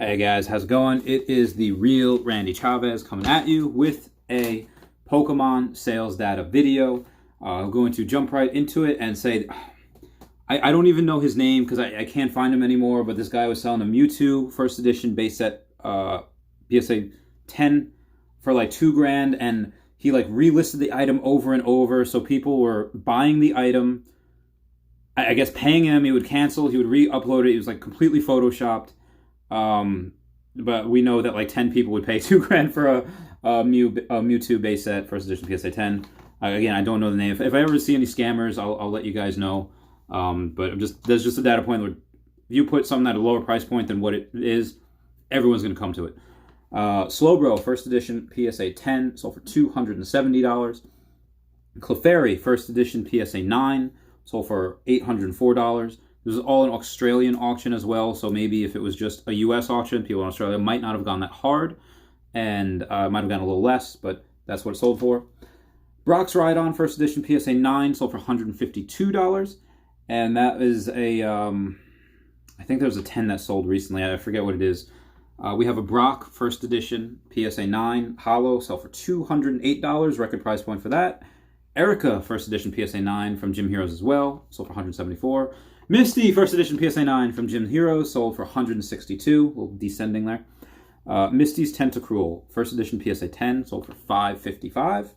Hey guys, how's it going? It is the real Randy Chavez coming at you with a Pokemon sales data video. I'm going to jump right into it and say, I don't even know his name because I can't find him anymore, but this guy was selling a Mewtwo first edition base set PSA 10 for like $2,000, and he like relisted the item over and over, so people were buying the item, I guess paying him, he would cancel, he would re-upload it, it was like completely photoshopped. But we know that like 10 people would pay $2,000 for a Mewtwo base set first edition PSA 10. Again, I don't know the name. If I ever see any scammers, I'll let you guys know. But there's just a data point where if you put something at a lower price point than what it is, everyone's going to come to it. Slowbro first edition PSA 10 sold for $270. Clefairy first edition PSA 9 sold for $804. This is all an Australian auction as well, so maybe if it was just a U.S. auction, people in Australia might not have gone that hard, and might have gone a little less, but that's what it sold for. Brock's Rhydon first edition PSA 9 sold for $152, and that is a, I think there was a 10 that sold recently, I forget what it is. We have a Brock first edition PSA 9 Holo, sold for $208, record price point for that. Erica first edition PSA 9 from Gym Heroes as well, sold for $174. Misty first edition PSA 9 from Gym Heroes sold for $162, a little descending there. Misty's Tentacruel first edition PSA 10 sold for $555.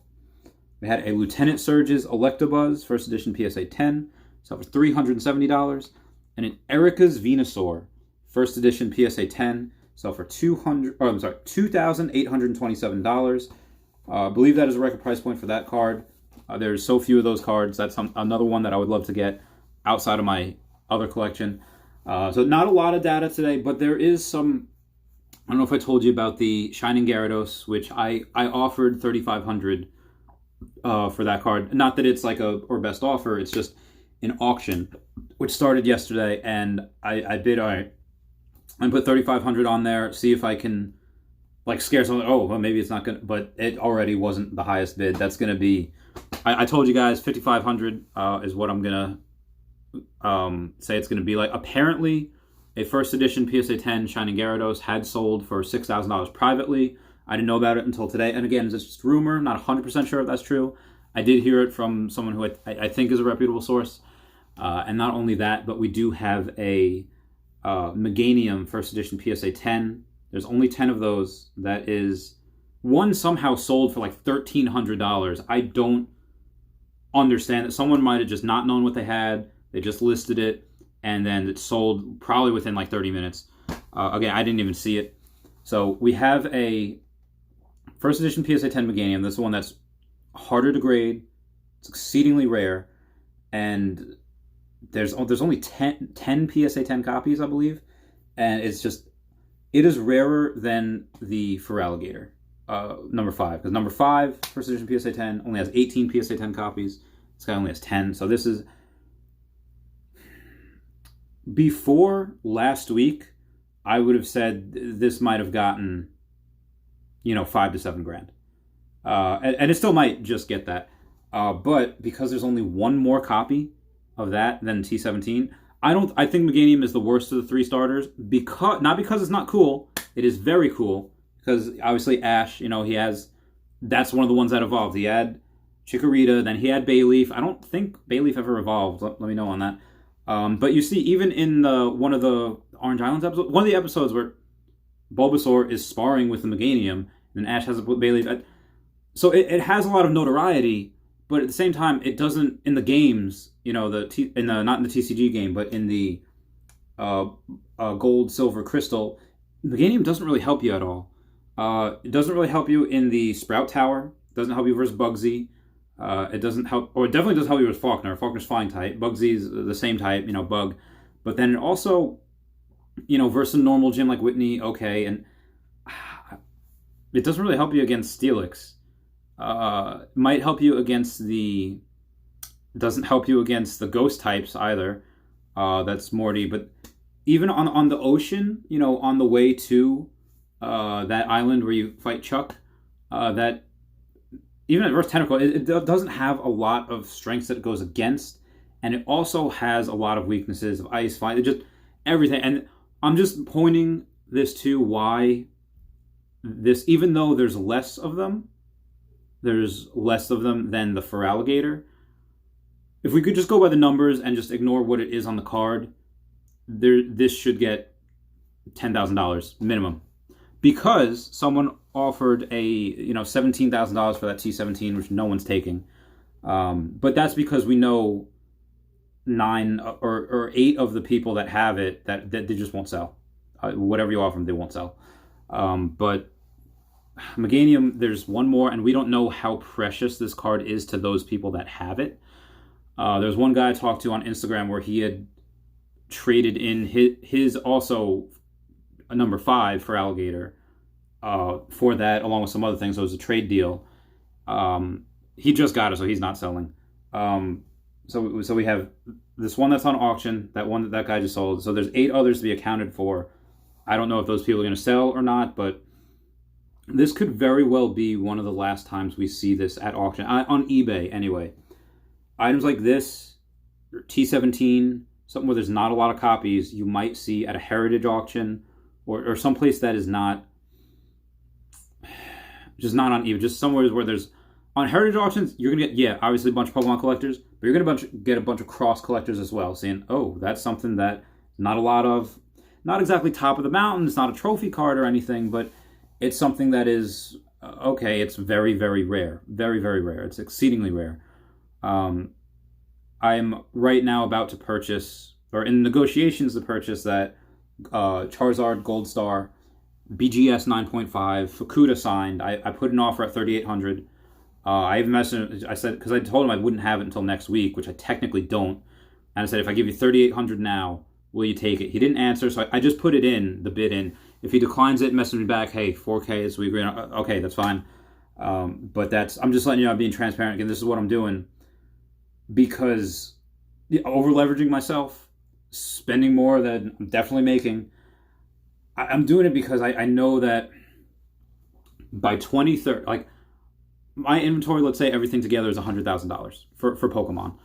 We had a Lieutenant Surge's Electabuzz first edition PSA 10 sold for $370, and an Erica's Venusaur first edition PSA 10 sold for $2,827. I believe that is a record price point for that card. There's so few of those cards. That's another one that I would love to get outside of my other collection. So not a lot of data today, but there is some. I don't know if I told you about the Shining Gyarados, which I offered $3,500 for that card. Not that it's like or best offer, it's just an auction, which started yesterday, and I bid, all right, and put $3,500 on there, see if I can like scare someone. Oh, well, maybe it's not gonna, but it already wasn't the highest bid. That's gonna be, I told you guys $5,500 is what I'm gonna say it's going to be like. Apparently, a first edition PSA 10 Shining Gyarados had sold for $6,000 privately. I didn't know about it until today. And again, it's just rumor, not 100% sure if that's true. I did hear it from someone who I think is a reputable source. And not only that, but we do have a Meganium first edition PSA 10. There's only 10 of those. That is, one somehow sold for like $1,300. I don't understand that. Someone might have just not known what they had. They just listed it, and then it sold probably within like 30 minutes. Again, I didn't even see it. So we have a first edition PSA 10 Meganium. This is the one that's harder to grade. It's exceedingly rare, and there's only 10 PSA 10 copies, I believe, and it is rarer than the Feraligatr, number 5, because number 5 first edition PSA 10 only has 18 PSA 10 copies. This guy only has 10. So this is. Before last week, I would have said this might have gotten, $5,000 to $7,000. And it still might just get that. But because there's only one more copy of that than T17, I think Meganium is the worst of the 3 starters, not because it's not cool. It is very cool, because obviously Ash, that's one of the ones that evolved. He had Chikorita, then he had Bayleaf. I don't think Bayleaf ever evolved. Let me know on that. But you see, even in one of the Orange Islands episodes, one of the episodes where Bulbasaur is sparring with the Meganium, and Ash has a Bayleaf. So it has a lot of notoriety, but at the same time, it doesn't, in the games, not in the TCG game, but in the Gold, Silver, Crystal, Meganium doesn't really help you at all. It doesn't really help you in the Sprout Tower. It doesn't help you versus Bugsy. It doesn't help, or it definitely doesn't help you with Faulkner. Faulkner's flying type. Bugsy's the same type, bug. But then it also, versus a normal gym like Whitney, okay, and it doesn't really help you against Steelix. Might help you against doesn't help you against the ghost types either. That's Morty. But even on the ocean, on the way to that island where you fight Chuck, that even at Reverse Tentacle, it doesn't have a lot of strengths that it goes against, and it also has a lot of weaknesses of Ice, Fire, just everything. And I'm just pointing this too, why this, even though there's less of them than the Feraligatr. If we could just go by the numbers and just ignore what it is on the card, this should get $10,000 minimum, because someone offered a $17,000 for that T17, which no one's taking. But that's because we know 9 or 8 of the people that have it that they just won't sell. Whatever you offer them, they won't sell. But Meganium, there's one more, and we don't know how precious this card is to those people that have it. There's one guy I talked to on Instagram where he had traded in his also a number 5 for Feraligatr for that, along with some other things. So it was a trade deal. He just got it, so he's not selling. So we have this one that's on auction, that one that guy just sold. So there's 8 others to be accounted for. I don't know if those people are going to sell or not, but this could very well be one of the last times we see this at auction, on eBay anyway. Items like this, T17, something where there's not a lot of copies, you might see at a heritage auction or someplace that is not, just not on eBay, just somewhere where there's, on heritage auctions, you're going to get, obviously a bunch of Pokemon collectors, but you're going to get a bunch of cross collectors as well, saying, oh, that's something that not a lot of, not exactly top of the mountain, it's not a trophy card or anything, but it's something that is, okay, it's very, very rare. Very, very rare. It's exceedingly rare. I'm right now about to purchase, or in negotiations to purchase, that Charizard Gold Star BGS 9.5 Fukuda signed. I put an offer at $3,800. I even messaged, I said, because I told him I wouldn't have it until next week, which I technically don't. And I said, if I give you $3,800 now, will you take it? He didn't answer, so I just put it in, the bid in. If he declines it, message me back, hey, 4K, so we agree on, okay, that's fine. But I'm just letting you know, I'm being transparent. Again, this is what I'm doing. Because over leveraging myself, spending more than I'm definitely making, I'm doing it because I know that by 2030, like, my inventory, let's say everything together is $100,000 for Pokemon.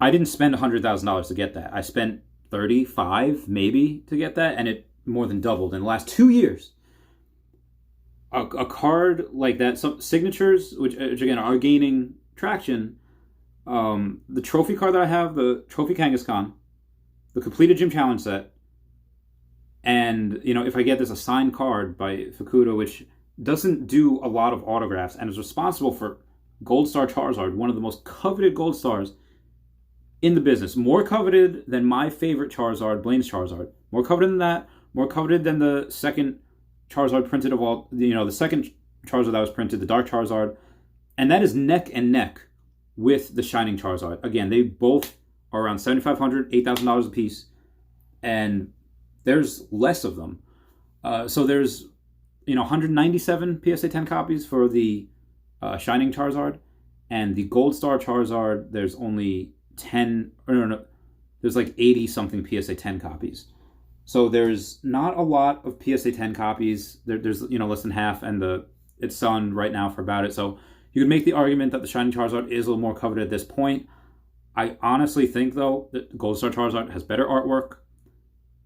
I didn't spend $100,000 to get that. I spent 35 maybe to get that, and it more than doubled in the last 2 years. A card like that, some signatures, which again are gaining traction. The trophy card that I have, the Trophy Kangaskhan, the completed Gym Challenge set, and if I get this, a signed card by Fukuda, which doesn't do a lot of autographs and is responsible for Gold Star Charizard, one of the most coveted Gold Stars in the business. More coveted than my favorite Charizard, Blaine's Charizard. More coveted than that. More coveted than the second Charizard printed of all, the second Charizard that was printed, the Dark Charizard. And that is neck and neck with the Shining Charizard. Again, they both are around $7,500, $8,000 a piece. And there's less of them. So there's, 197 PSA 10 copies for the Shining Charizard. And the Gold Star Charizard, there's only 10, there's like 80 something PSA 10 copies. So there's not a lot of PSA 10 copies. There's less than half, and it's selling right now for about it. So you could make the argument that the Shining Charizard is a little more coveted at this point. I honestly think, though, that Gold Star Charizard has better artwork,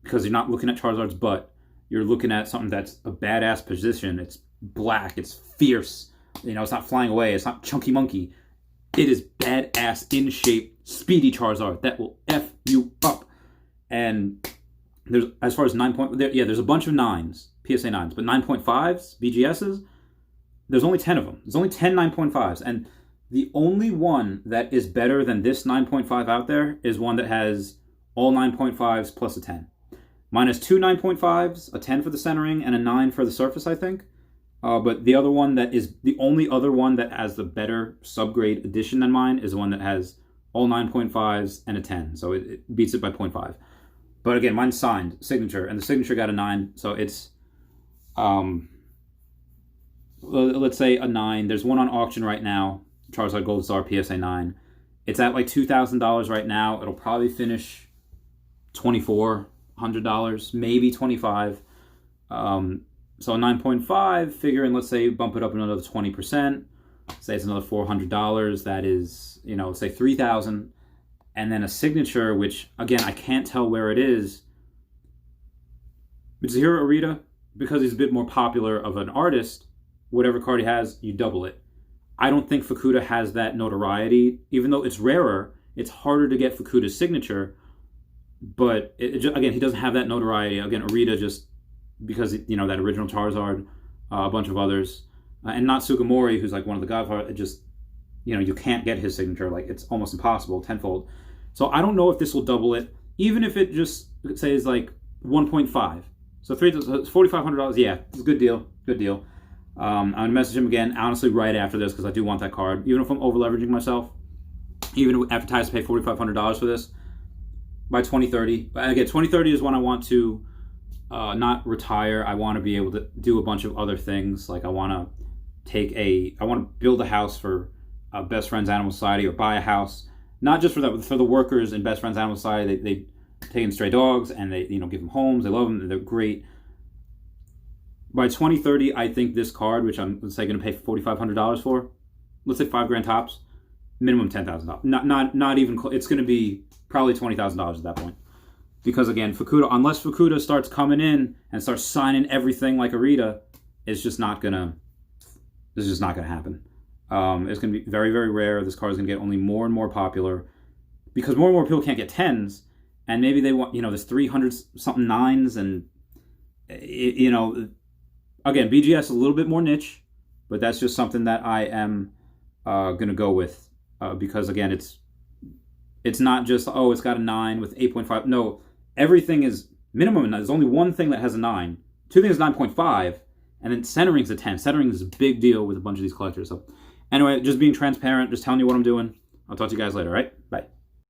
because you're not looking at Charizard's butt. You're looking at something that's a badass position. It's black. It's fierce. It's not flying away. It's not chunky monkey. It is badass, in shape, speedy Charizard that will F you up. And there's, as far as 9 there's a bunch of 9s, PSA 9s, but 9.5s, BGSs, there's only 10 of them. There's only 10 9.5s. And the only one that is better than this 9.5 out there is one that has all 9.5s plus a 10. Mine has 2 9.5s, a 10 for the centering, and a 9 for the surface, I think. But the other one that is the only other one that has the better subgrade edition than mine is the one that has all 9.5s and a 10. So it beats it by 0.5. But again, mine's signed, signature, and the signature got a 9. So it's, let's say a 9. There's one on auction right now, Charizard Gold Star PSA 9. It's at like $2,000 right now. It'll probably finish $2,400, maybe $25. So 9.5, figuring, let's say, bump it up another 20%. Say it's another $400. That is, say $3,000. And then a signature, which, again, I can't tell where it is. Mitsuhiro Arita, because he's a bit more popular of an artist, whatever card he has, you double it. I don't think Fukuda has that notoriety. Even though it's rarer, it's harder to get Fukuda's signature. But again, he doesn't have that notoriety. Again, Arita just because, you know, that original Charizard, a bunch of others, and not Sugimori, who's like one of the godfathers. It just, you know, you can't get his signature. Like, it's almost impossible, tenfold. So I don't know if this will double it. Even if it just says like 1.5. So $4,500. Yeah, it's a good deal. Good deal. I'm gonna message him again, honestly, right after this, because I do want that card. Even if I'm over leveraging myself, even after Tyus pay $4,500 for this, by 2030. Again, 2030 is when I want to not retire. I want to be able to do a bunch of other things. Like I want to build a house for Best Friends Animal Society, or buy a house, not just for that, but for the workers in Best Friends Animal Society. They take in stray dogs and they, you know, give them homes. They love them. They're great. By 2030, I think this card, which I'm, let's say, going to pay $4,500 for, let's say $5,000 tops, minimum $10,000. Not even close. It's going to be probably $20,000 at that point. Because again, Fukuda, unless Fukuda starts coming in and starts signing everything like Arita, it's just not gonna. This is just not gonna happen. It's gonna be very, very rare. This card is gonna get only more and more popular because more and more people can't get 10s, and maybe they want, you know, there's 300 something 9s, and you know, again, BGS is a little bit more niche, but that's just something that I am gonna go with because again, it's not just, oh, it's got a 9 with 8.5. No, everything is minimum 9. There's only one thing that has a 9. Two things 9.5, and then centering's a 10. Centering is a big deal with a bunch of these collectors. So anyway, just being transparent, just telling you what I'm doing. I'll talk to you guys later, all right? Bye.